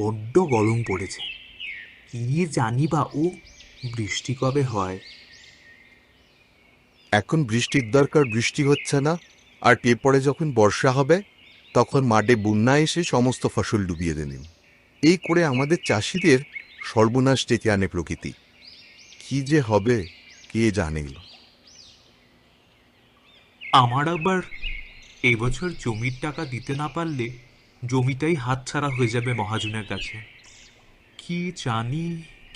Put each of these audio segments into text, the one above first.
বড্ড গরম পড়েছে। কি জানি বা ও বৃষ্টি কবে হয়। এখন বৃষ্টির দরকার, বৃষ্টি হচ্ছে না, আর এরপরে যখন বর্ষা হবে তখন মাঠে বন্যা এসে সমস্ত ফসল ডুবিয়ে দেবেন। এই করে আমাদের চাষিদের সর্বনাশ ডেকে আনে প্রকৃতি। কি যে হবে কে জানে। আমার আবার এবছর জমির টাকা দিতে না পারলে জমিটাই হাতছাড়া হয়ে যাবে মহাজনের কাছে। কি জানি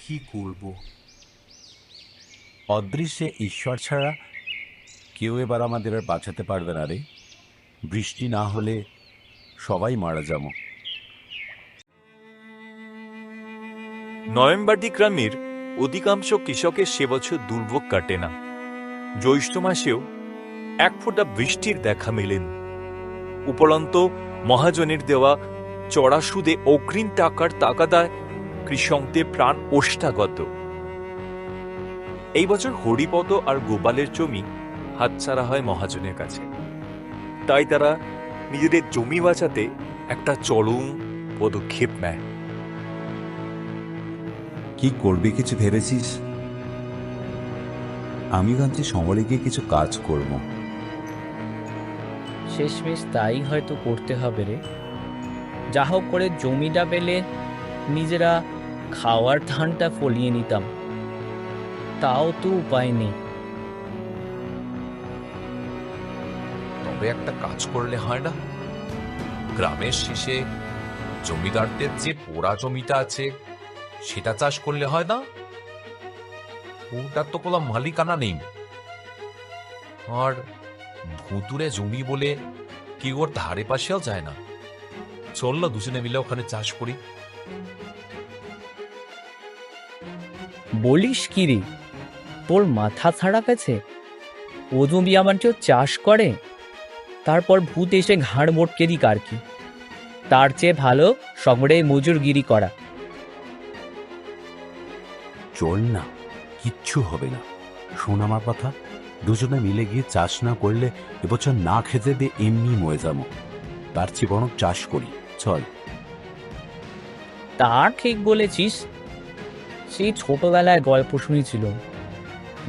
কি করব। অদৃশ্যে ঈশ্বর ছাড়া কেউ এবার আমাদের আর বাঁচাতে পারবে না রে। বৃষ্টি না হলে সবাই মারা যাবো। নয়ামবাটি গ্রামের অধিকাংশ কৃষকের সে বছর দুর্ভোগ কাটে না। জ্যৈষ্ঠ মাসেও এক ফোঁটা বৃষ্টির দেখা মেলেন। উপরন্ত মহাজনের দেওয়া চড়া সুদে অগ্রিম টাকার তাগাদায় কৃষকদের প্রাণ ওষ্ঠাগত। এই বছর হরিপদ আর গোপালের জমি হাতছাড়া হয় মহাজনের কাছে। তাই তারা নিজেদের জমি বাঁচাতে একটা চরম পদক্ষেপ নেয়। কি করবি কিছু ভেবেছিস? আমি ভাবছি শহরে গিয়ে কিছু কাজ করব। শেষমেশ তাই হয়তো করতে হবে রে। যা হোক করে জমিটা পেলে নিজেরা খাওয়ার ধানটা ফলিয়ে নিতাম, তাও তো উপায় নেই। তবে একটা কাজ করলে হয় না? গ্রামের শেষে জমিদারদের যে পোড়া জমিটা আছে সেটা চাষ করলে হয় না? ওটার তো কোনো মালিকানা নেই, আর ভুতুরে জমি বলে কেউ ওর ধারে পাশেও যায় না। চল না দুজনে মিলে ওখানে চাষ করি। বলিস কি রে, তোর মাথা ছাড়া গেছে? ও জমি আমার কেউ চাষ করে, তারপর ভূত এসে ঘাড় মোটকে দিক আর কি। তার চেয়ে ভালো শহরে মজুরগিরি করা। চল না, কিচ্ছু হবে না। শোন আমার কথা, দুজনে মিলে গিয়ে চাষ না করলে এবছর না খেতে দিয়ে এমনি মরে যাবো। তার চেয়ে বরং চাষ করি, চল। তা ঠিক বলেছিস। সেই ছোটবেলায় গল্প শুনেছিল,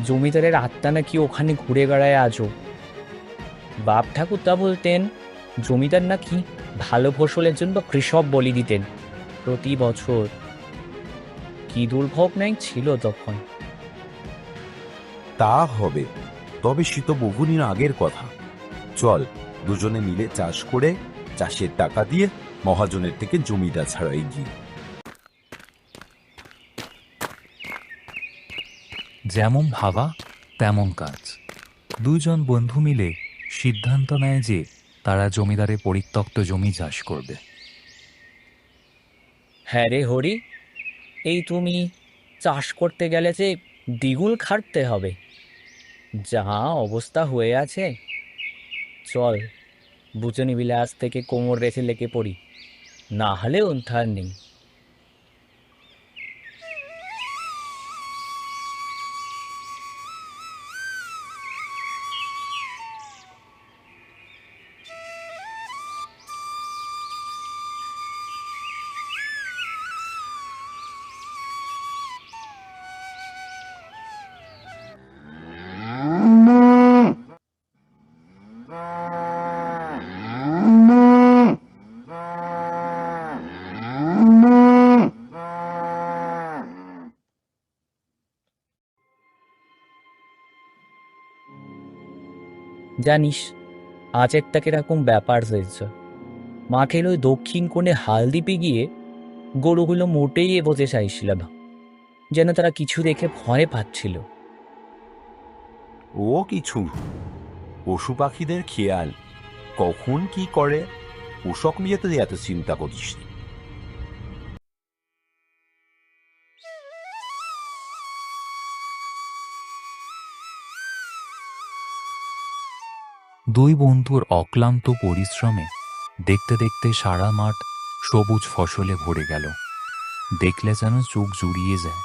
জমিদারের আত্মা নাকি ওখানে ঘুরে বেড়ায় আজও। বাপ ঠাকুরদা বলতেন জমিদার নাকি ভালো ফসলের জন্য কৃষক বলি দিতেন প্রতি বছর। কি দুর্ভোগ নাই ছিল তখন। তা হবে, তবে সে তো বহুদিন আগের কথা। চল দুজনে মিলে চাষ করে চাষের টাকা দিয়ে মহাজনের থেকে জমিটা ছাড়াই গিয়ে। যেমন ভাবা তেমন কাজ। দুজন বন্ধু মিলে সিদ্ধান্ত নেয় যে তারা জমিদারের পরিত্যক্ত জমি চাষ করবে। হ্যাঁ রে হরি, এই তুমি চাষ করতে গেলে যে দ্বিগুণ খাটতে হবে। যা অবস্থা হয়ে আছে, চল বুঝে নিবিলে আজ থেকে কোমর রেখে লেগে পড়ি, না হলে উদ্ধার নেই। জানিস, আজ একটা কিরকম ব্যাপার হয়েছে। মা খেলো ওই দক্ষিণ কোণে হালদ্বীপে গিয়ে গরুগুলো মোটেই এবতে চাইছিল না, যেন তারা কিছু দেখে ভয় পাচ্ছিল। ও কিছু পশু পাখিদের খেয়াল, কখন কি করে ওসব নিয়ে তো এত চিন্তা করিস নি। দুই বন্ধুর অক্লান্ত পরিশ্রমে দেখতে দেখতে সারা মাঠ সবুজ ফসলে ভরে গেল। দেখলে যেন চোখ জুড়িয়ে যায়।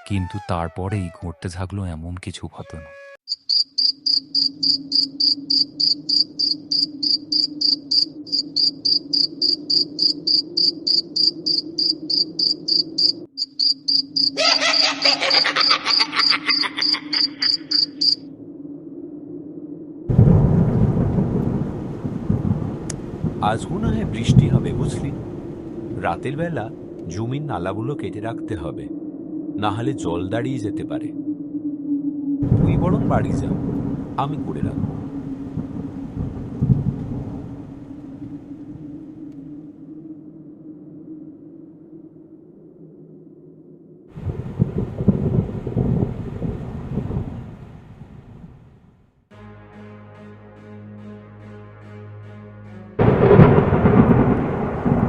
কিন্তু তারপরেই ঘটতে থাকলো এমন কিছু ঘটনা। আজ মনে হয় বৃষ্টি হবে, বুঝলি? রাতের বেলা জমির নালাগুলো কেটে রাখতে হবে, না হলে জল দাঁড়িয়ে যেতে পারে। তুই বরং বাড়ি যা, আমি করে রাখবো।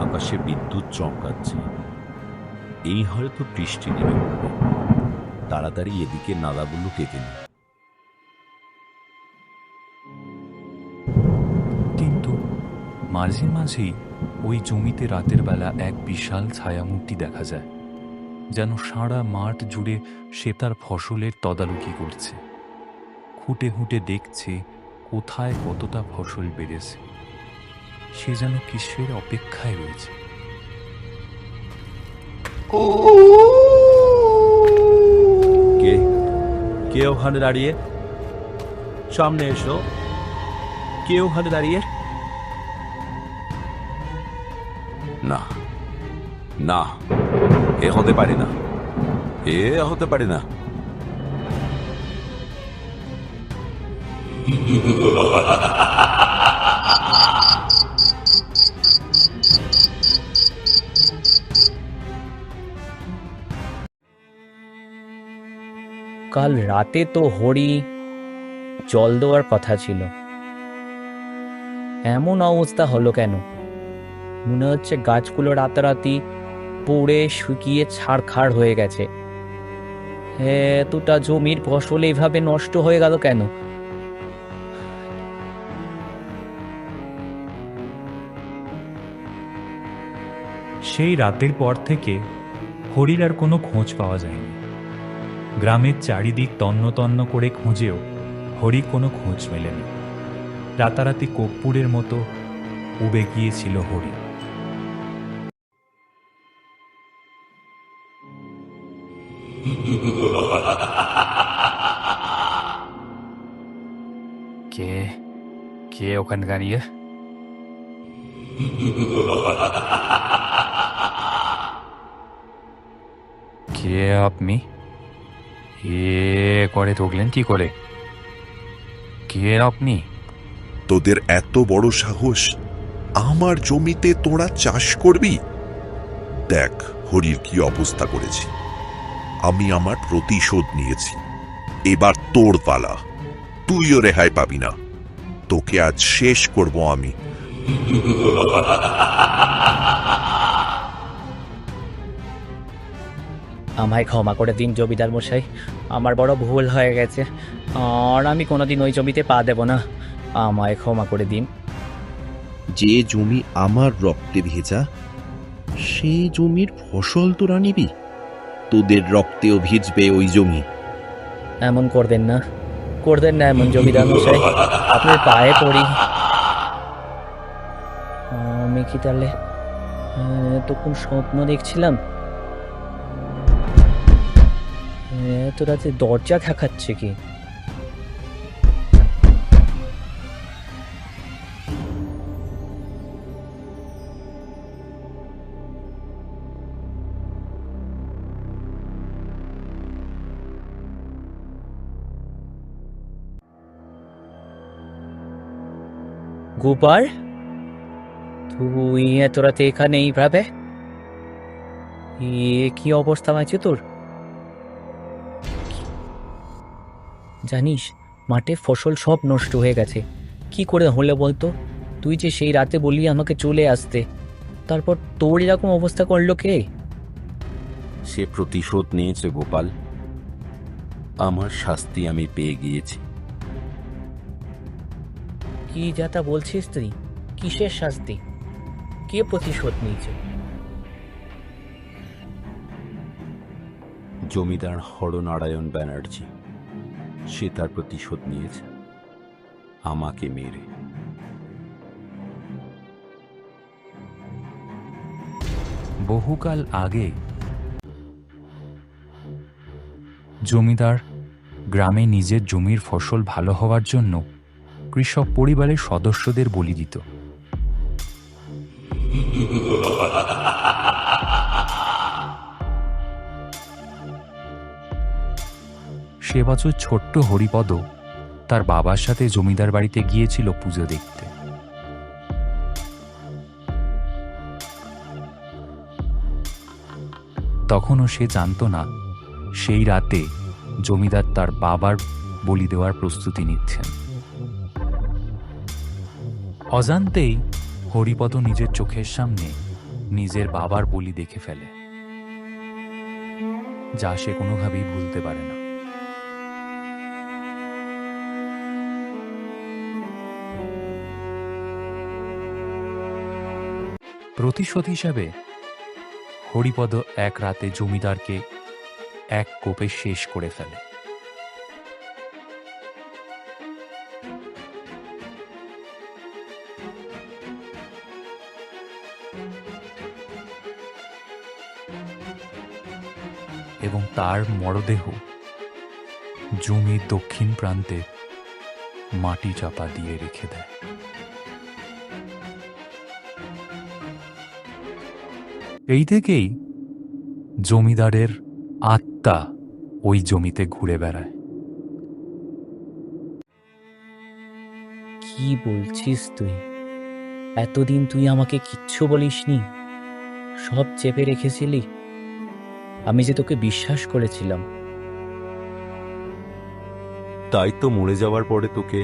আকাশে বিদ্যুৎ চমকাচ্ছে, এই হয়তো বৃষ্টি নেমে পড়বে। তাড়াতাড়ি এদিকে নালাগুলো কেটে নি। কিন্তু মাঝে মাঝেই ওই জমিতে রাতের বেলা এক বিশাল ছায়ামূর্তি দেখা যায়, যেন সারা মাঠ জুড়ে সে তার ফসলের তদারকি করছে, খুঁটে খুঁটে দেখছে কোথায় কতটা ফসল বেড়েছে। সে যেন কিসের অপেক্ষায় রয়েছে। কে কে ওখানে দাঁড়িয়ে? সামনে এসো। কে ওখানে দাঁড়িয়ে? না না, এ হতে পারে না, এ হতে পারে না। কাল রাতে তো হরি জল দেওয়ার কথা ছিল, এমন অবস্থা হলো কেন? মনে হচ্ছে গাছগুলো রাতারাতি পড়ে শুকিয়ে ছাড়খাড় হয়ে গেছে। এতটা জমির ফসল এইভাবে নষ্ট হয়ে গেল কেন? সেই রাতের পর থেকে হরির আর কোনো খোঁজ পাওয়া যায়নি। গ্রামের চারিদিক তন্ন তন্ন করে খুঁজেও হরি কোনো খোঁজ মেলেনি। রাতারাতি কর্পূরের মতো উবে গিয়েছিল হরি। কে কে ওখানে দাঁড়িয়ে? কে আপনি? এ করে ঢুকলেন কি করে? কে আপনি? তোদের এত বড় সাহস, আমার জমিতে তোরা চাষ করবি? দেখ হরির কি অবস্থা করেছি। আমি আমার প্রতিশোধ নিয়েছি, এবার তোর পালা। তুইও রেহাই পাবি না, তোকে আজ শেষ করব আমি। আমায় ক্ষমা করে দিন জমিদার মশাই, আমার বড় ভুল হয়ে গেছে, আর আমি কোনোদিন ওই জমিতে পা দেব না। আমায় ক্ষমা করে দিন। যে জমি আমার রক্তে ভেজা, সেই জমির ফসল তোরা নিবি? তোদের রক্তেও ভিজবে ওই জমি। এমন করবেন না, করবেন না এমন জমিদার মশাই, আপনার পায়ে পড়ি। আমি কি তাহলে তখন স্বপ্ন দেখছিলাম? এত রাতে দরজা ঠেকাচ্ছে কি? গোপাল, তুই এত রাতে এখানে এইভাবে? কি অবস্থা আছে তোর? জানিস মাঠে ফসল সব নষ্ট হয়ে গেছে। কি করে হলে বলতো? তুই যে সেই রাতে বললি আমাকে চলে আসতে, তারপর তোর এরকম অবস্থা করলো কে? সে প্রতিশোধ নিয়েছে গোপাল, আমার শাস্তি আমি পেয়ে গিয়েছি। কি যাতা বলছিস তুই? কিসের শাস্তি? কে প্রতিশোধ নিয়েছে? জমিদার হরনারায়ণ ব্যানার্জি। সে তার প্রতিশোধ নিয়েছে আমাকে মেরে। বহুকাল আগে জমিদার গ্রামে নিজের জমির ফসল ভালো হওয়ার জন্য কৃষক পরিবারের সদস্যদের বলি দিত। সে বছর ছোট্ট হরিপদ তার বাবার সাথে জমিদার বাড়িতে গিয়েছিল পুজো দেখতে। তখনও সে জানত না সেই রাতে জমিদার তার বাবার বলি দেওয়ার প্রস্তুতি নিচ্ছেন। অজান্তেই হরিপদ নিজের চোখের সামনে নিজের বাবার বলি দেখে ফেলে, যা সে কোনোভাবেই ভুলতে পারে না। প্রতিশোধ হিসাবে হরিপদ এক রাতে জমিদারকে এক কোপে শেষ করে ফেলে। এবং তার মরদেহ জমির দক্ষিণ প্রান্তে মাটি চাপা দিয়ে রেখে দেয়। এই থেকেই জমিদারের আত্মা ওই জমিতে ঘুরে বেড়ায়। কি বলছিস তুই? এতদিন তুই আমাকে কিচ্ছু বলিসনি, সব চেপে রেখেছিলি। আমি যে তোকে বিশ্বাস করেছিলাম। তাই তো মরে যাওয়ার পরে তোকে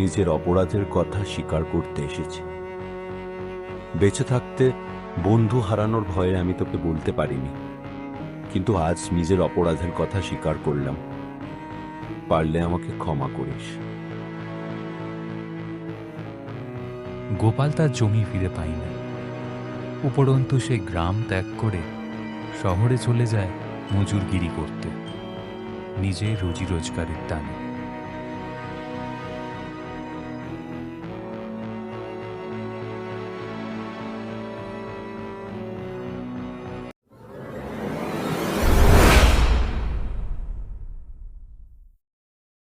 নিজের অপরাধের কথা স্বীকার করতে এসেছি। বেঁচে থাকতে বন্ধু হারানোর ভয়ে আমি তোকে বলতে পারিনি, কিন্তু আজ নিজের অপরাধের কথা স্বীকার করলাম। পারলে আমাকে ক্ষমা করিস। গোপাল তার জমি ফিরে পায়নি, উপরন্তু সে গ্রাম ত্যাগ করে শহরে চলে যায় মজুরগিরি করতে, নিজের রুজি রোজগারের টানে।